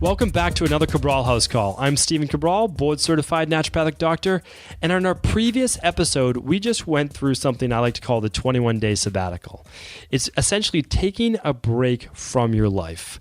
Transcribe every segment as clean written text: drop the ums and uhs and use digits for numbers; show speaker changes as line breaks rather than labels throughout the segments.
Welcome back to another Cabral HouseCall. I'm Stephen Cabral, board-certified naturopathic doctor, and in our previous episode, we just went through something I like to call the 21-day sabbatical. It's essentially taking a break from your life.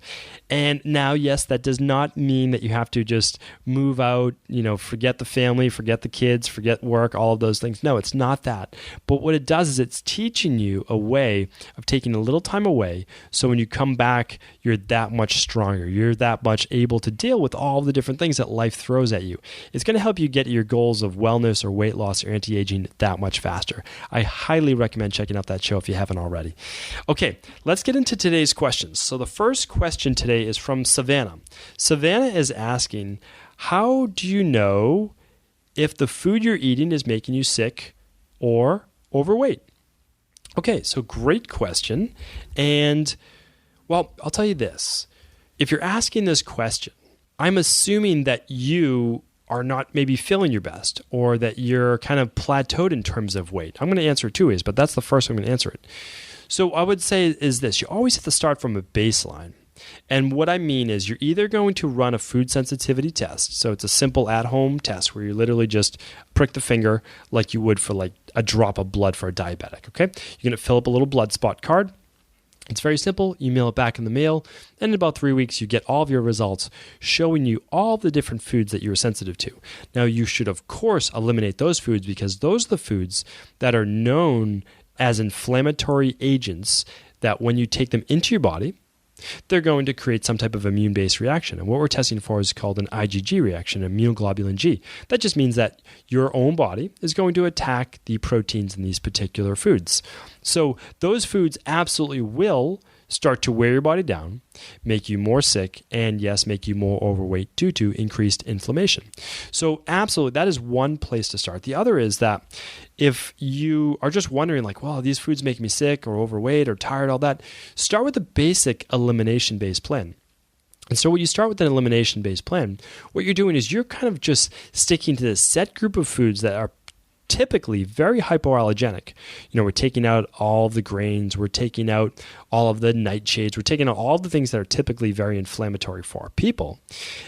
And now, yes, that does not mean that you have to just move out, forget the family, forget the kids, forget work, all of those things. No, it's not that. But what it does is it's teaching you a way of taking a little time away so when you come back, you're that much stronger. You're that much able to deal with all the different things that life throws at you. It's going to help you get your goals of wellness or weight loss or anti-aging that much faster. I highly recommend checking out that show if you haven't already. Okay, let's get into today's questions. So the first question today is from Savanah. Savanah is asking, how do you know if the food you're eating is making you sick or overweight? Okay, so great question. And, well, I'll tell you this. If you're asking this question, I'm assuming that you are not maybe feeling your best or that you're kind of plateaued in terms of weight. I'm going to answer it two ways, but that's the first way I'm going to answer it. So I would say is this. You always have to start from a baseline. And what I mean is you're either going to run a food sensitivity test. So it's a simple at-home test where you literally just prick the finger like you would for like a drop of blood for a diabetic, okay? You're going to fill up a little blood spot card. It's very simple. You mail it back in the mail. And in about 3 weeks, you get all of your results showing you all the different foods that you're sensitive to. Now, you should, of course, eliminate those foods because those are the foods that are known as inflammatory agents that when you take them into your body, they're going to create some type of immune-based reaction. And what we're testing for is called an IgG reaction, immunoglobulin G. That just means that your own body is going to attack the proteins in these particular foods. So those foods absolutely will start to wear your body down, make you more sick, and yes, make you more overweight due to increased inflammation. So absolutely, that is one place to start. The other is that if you are just wondering like, well, these foods make me sick or overweight or tired, all that, start with a basic elimination-based plan. And so when you start with an elimination-based plan, what you're doing is you're kind of just sticking to this set group of foods that are typically very hypoallergenic. We're taking out all the grains, we're taking out all of the nightshades, we're taking out all the things that are typically very inflammatory for our people.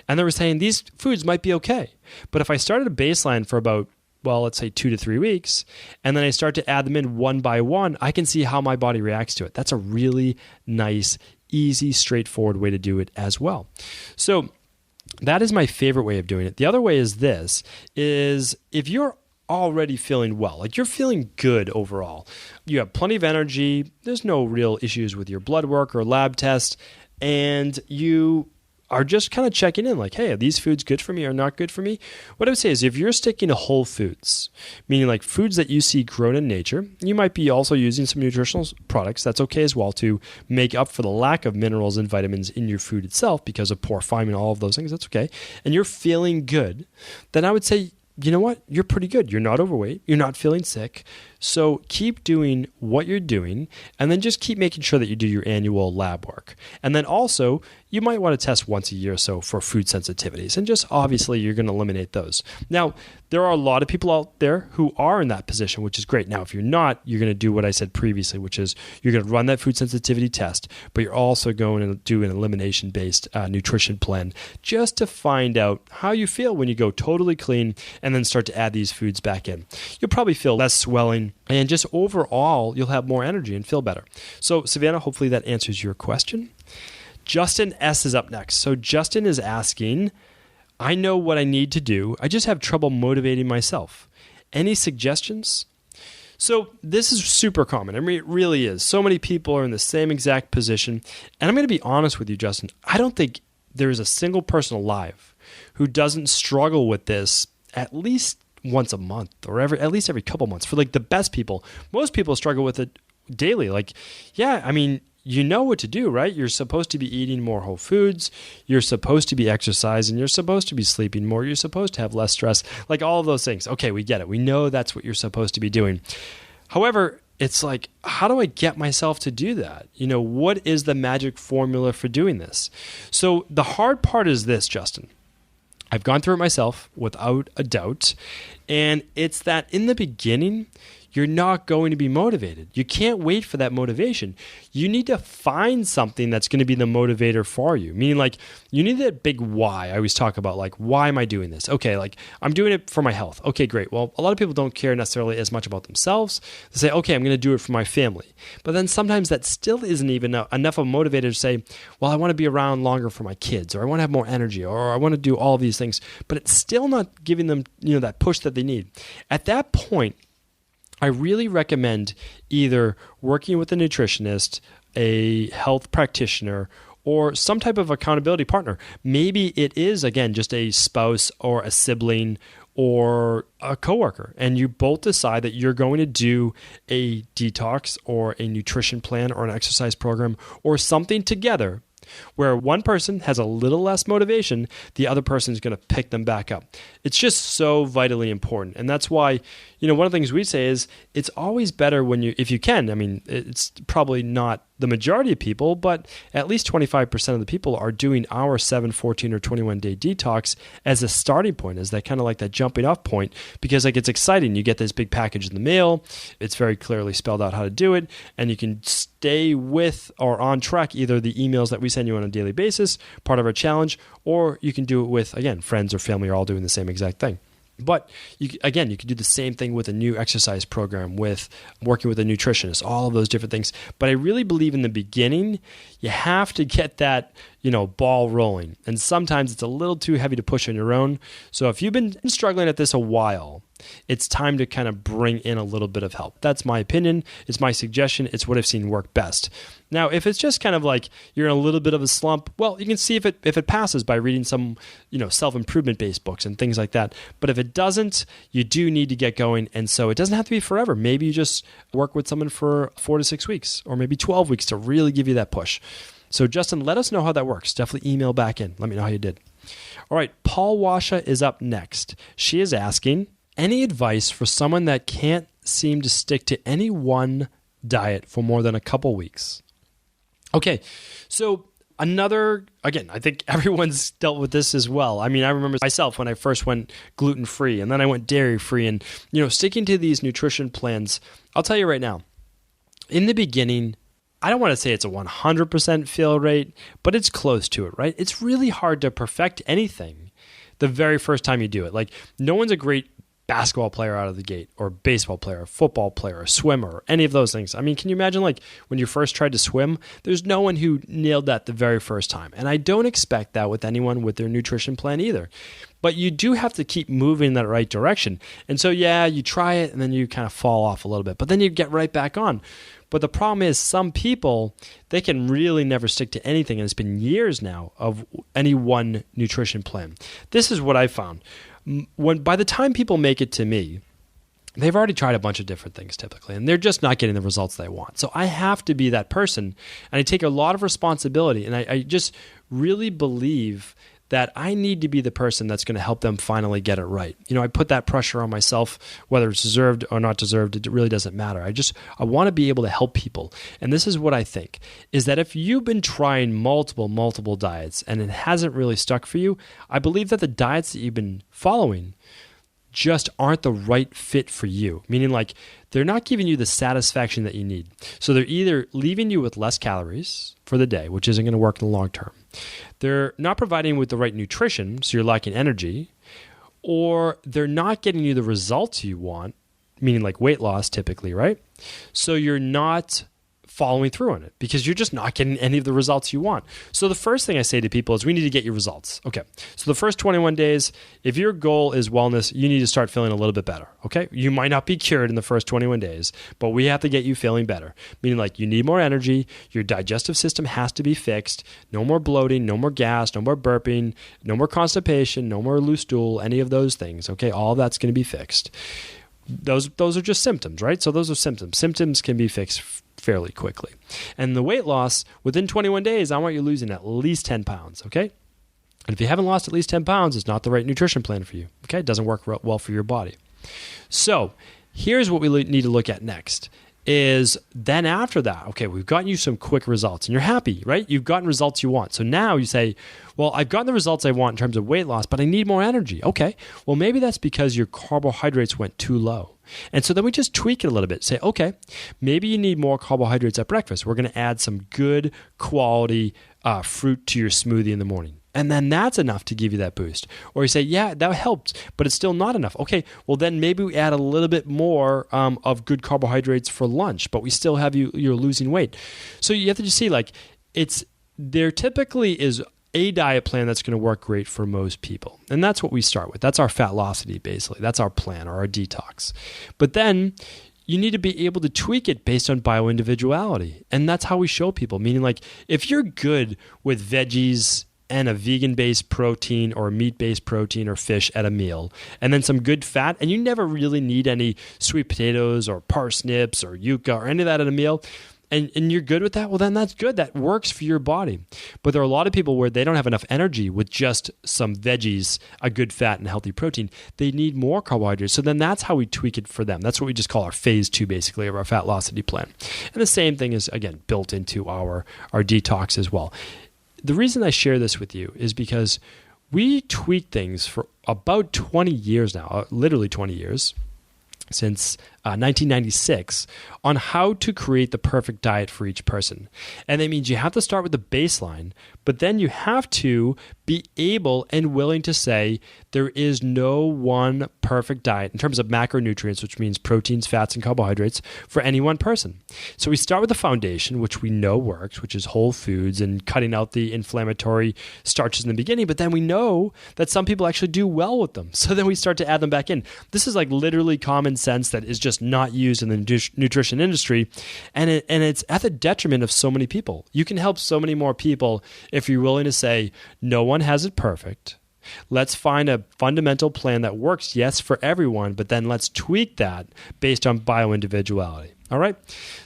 And they were saying these foods might be okay. But if I started a baseline for about, well, let's say 2 to 3 weeks, and then I start to add them in one by one, I can see how my body reacts to it. That's a really nice, easy, straightforward way to do it as well. So that is my favorite way of doing it. The other way is this, is if you're already feeling well, like you're feeling good overall, you have plenty of energy, there's no real issues with your blood work or lab test, and you are just kind of checking in like, hey, are these foods good for me or not good for me? What I would say is if you're sticking to whole foods, meaning like foods that you see grown in nature, you might be also using some nutritional products. That's okay as well to make up for the lack of minerals and vitamins in your food itself because of poor farming and all of those things. That's okay. And you're feeling good, then I would say, you know what? You're pretty good. You're not overweight. You're not feeling sick. So keep doing what you're doing and then just keep making sure that you do your annual lab work. And then also, you might want to test once a year or so for food sensitivities. And just obviously, you're going to eliminate those. Now, there are a lot of people out there who are in that position, which is great. Now, if you're not, you're going to do what I said previously, which is you're going to run that food sensitivity test, but you're also going to do an elimination-based nutrition plan just to find out how you feel when you go totally clean and then start to add these foods back in. You'll probably feel less swelling and just overall, you'll have more energy and feel better. So, Savanah, hopefully that answers your question. Justin S. is up next. So Justin is asking, I know what I need to do. I just have trouble motivating myself. Any suggestions? So this is super common. I mean, it really is. So many people are in the same exact position. And I'm going to be honest with you, Justin. I don't think there is a single person alive who doesn't struggle with this at least once a month or at least every couple months. For like the best people, most people struggle with it daily. Like, yeah, I mean, you know what to do, right? You're supposed to be eating more whole foods. You're supposed to be exercising. You're supposed to be sleeping more. You're supposed to have less stress, like all of those things. Okay, we get it. We know that's what you're supposed to be doing. However, it's like, how do I get myself to do that? What is the magic formula for doing this? So the hard part is this, Justin. I've gone through it myself without a doubt. And it's that in the beginning, you're not going to be motivated. You can't wait for that motivation. You need to find something that's going to be the motivator for you. Meaning like you need that big why. I always talk about like, why am I doing this? Okay, like I'm doing it for my health. Okay, great. Well, a lot of people don't care necessarily as much about themselves. They say, okay, I'm going to do it for my family. But then sometimes that still isn't even enough of a motivator to say, well, I want to be around longer for my kids, or I want to have more energy, or I want to do all these things. But it's still not giving them, that push that they need. At that point, I really recommend either working with a nutritionist, a health practitioner, or some type of accountability partner. Maybe it is, again, just a spouse or a sibling or a coworker, and you both decide that you're going to do a detox or a nutrition plan or an exercise program or something together where one person has a little less motivation, the other person is going to pick them back up. It's just so vitally important. And that's why, one of the things we say is it's always better when if you can, I mean, it's probably not the majority of people, but at least 25% of the people are doing our 7, 14, or 21-day detox as a starting point, as that kind of like that jumping off point, because like it's exciting. You get this big package in the mail. It's very clearly spelled out how to do it, and you can stay with or on track either the emails that we send you on a daily basis, part of our challenge, or you can do it with, again, friends or family are all doing the same exact thing. But you can do the same thing with a new exercise program, with working with a nutritionist, all of those different things. But I really believe in the beginning, you have to get that, ball rolling. And sometimes it's a little too heavy to push on your own. So if you've been struggling at this a while, it's time to kind of bring in a little bit of help. That's my opinion. It's my suggestion. It's what I've seen work best. Now, if it's just kind of like you're in a little bit of a slump, well, you can see if it passes by reading some, self-improvement based books and things like that. But if it doesn't, you do need to get going. And so it doesn't have to be forever. Maybe you just work with someone for 4 to 6 weeks or maybe 12 weeks to really give you that push. So Justin, let us know how that works. Definitely email back in. Let me know how you did. All right, Palwasha is up next. She is asking, any advice for someone that can't seem to stick to any one diet for more than a couple weeks? Okay, so again, I think everyone's dealt with this as well. I mean, I remember myself when I first went gluten-free and then I went dairy-free and, sticking to these nutrition plans, I'll tell you right now, in the beginning, I don't want to say it's a 100% fail rate, but it's close to it, right? It's really hard to perfect anything the very first time you do it. Like, no one's a great basketball player out of the gate, or baseball player, or football player, or swimmer, or any of those things. I mean, can you imagine like when you first tried to swim? There's no one who nailed that the very first time. And I don't expect that with anyone with their nutrition plan either. But you do have to keep moving in that right direction. And so, you try it and then you kind of fall off a little bit, but then you get right back on. But the problem is some people, they can really never stick to anything. And it's been years now of any one nutrition plan. This is what I found. By the time people make it to me, they've already tried a bunch of different things typically, and they're just not getting the results they want. So I have to be that person, and I take a lot of responsibility, and I just really believe that I need to be the person that's going to help them finally get it right. I put that pressure on myself, whether it's deserved or not deserved, it really doesn't matter. I want to be able to help people. And this is what I think, is that if you've been trying multiple diets and it hasn't really stuck for you, I believe that the diets that you've been following just aren't the right fit for you. Meaning like they're not giving you the satisfaction that you need. So they're either leaving you with less calories for the day, which isn't going to work in the long term. They're not providing you with the right nutrition, so you're lacking energy, or they're not getting you the results you want, meaning like weight loss typically, right? So you're not following through on it because you're just not getting any of the results you want. So the first thing I say to people is we need to get your results. Okay. So the first 21 days, if your goal is wellness, you need to start feeling a little bit better. Okay. You might not be cured in the first 21 days, but we have to get you feeling better. Meaning like you need more energy. Your digestive system has to be fixed. No more bloating, no more gas, no more burping, no more constipation, no more loose stool, any of those things. Okay. All of that's going to be fixed. Those are just symptoms, right? So those are symptoms. Symptoms can be fixed fairly quickly. And the weight loss, within 21 days, I want you losing at least 10 pounds, okay? And if you haven't lost at least 10 pounds, it's not the right nutrition plan for you, okay? It doesn't work well for your body. So here's what we need to look at next. is then after that, okay, we've gotten you some quick results and you're happy, right? You've gotten results you want. So now you say, well, I've gotten the results I want in terms of weight loss, but I need more energy. Okay, well, maybe that's because your carbohydrates went too low. And so then we just tweak it a little bit. Say, okay, maybe you need more carbohydrates at breakfast. We're going to add some good quality fruit to your smoothie in the morning. And then that's enough to give you that boost. Or you say, yeah, that helped, but it's still not enough. Okay, well then maybe we add a little bit more of good carbohydrates for lunch, but we still have you're losing weight. So you have to just see, like, there typically is a diet plan that's going to work great for most people. And that's what we start with. That's our Fatlocity, basically. That's our plan or our detox. But then you need to be able to tweak it based on bioindividuality. And that's how we show people. Meaning, like, if you're good with veggies and a vegan-based protein or a meat-based protein or fish at a meal, and then some good fat, and you never really need any sweet potatoes or parsnips or yucca or any of that at a meal, and you're good with that, well, then that's good. That works for your body. But there are a lot of people where they don't have enough energy with just some veggies, a good fat, and healthy protein. They need more carbohydrates. So then that's how we tweak it for them. That's what we just call our phase 2, basically, of our Fatlocity plan. And the same thing is, again, built into our detox as well. The reason I share this with you is because we tweak things for about 20 years now, literally 20 years, since 1996, on how to create the perfect diet for each person. And that means you have to start with the baseline, but then you have to be able and willing to say there is no one perfect diet in terms of macronutrients, which means proteins, fats, and carbohydrates for any one person. So we start with the foundation, which we know works, which is whole foods and cutting out the inflammatory starches in the beginning, but then we know that some people actually do well with them. So then we start to add them back in. This is like literally common sense that is just not used in the nutrition industry, and it's at the detriment of so many people. You can help so many more people if you're willing to say, no one has it perfect. Let's find a fundamental plan that works, yes, for everyone, but then let's tweak that based on bioindividuality. All right?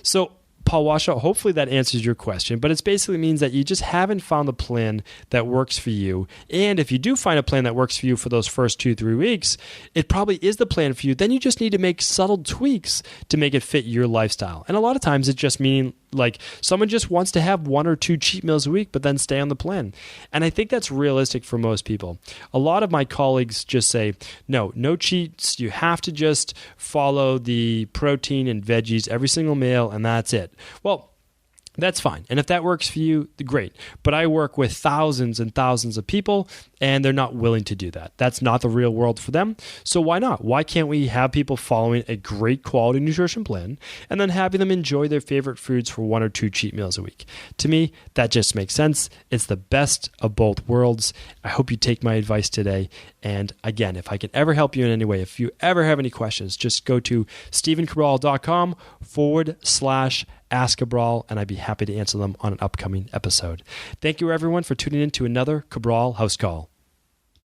So Palwasha, hopefully that answers your question, but it basically means that you just haven't found the plan that works for you. And if you do find a plan that works for you for those first 2-3 weeks, it probably is the plan for you. Then you just need to make subtle tweaks to make it fit your lifestyle. And a lot of times it just means like someone just wants to have 1 or 2 cheat meals a week, but then stay on the plan. And I think that's realistic for most people. A lot of my colleagues just say, no cheats. You have to just follow the protein and veggies every single meal, and that's it. Well, that's fine. And if that works for you, great. But I work with thousands and thousands of people, and they're not willing to do that. That's not the real world for them. So why not? Why can't we have people following a great quality nutrition plan and then having them enjoy their favorite foods for 1 or 2 cheat meals a week? To me, that just makes sense. It's the best of both worlds. I hope you take my advice today. And again, if I can ever help you in any way, if you ever have any questions, just go to stevencabral.com/Ask Cabral, and I'd be happy to answer them on an upcoming episode. Thank you, everyone, for tuning in to another Cabral House Call.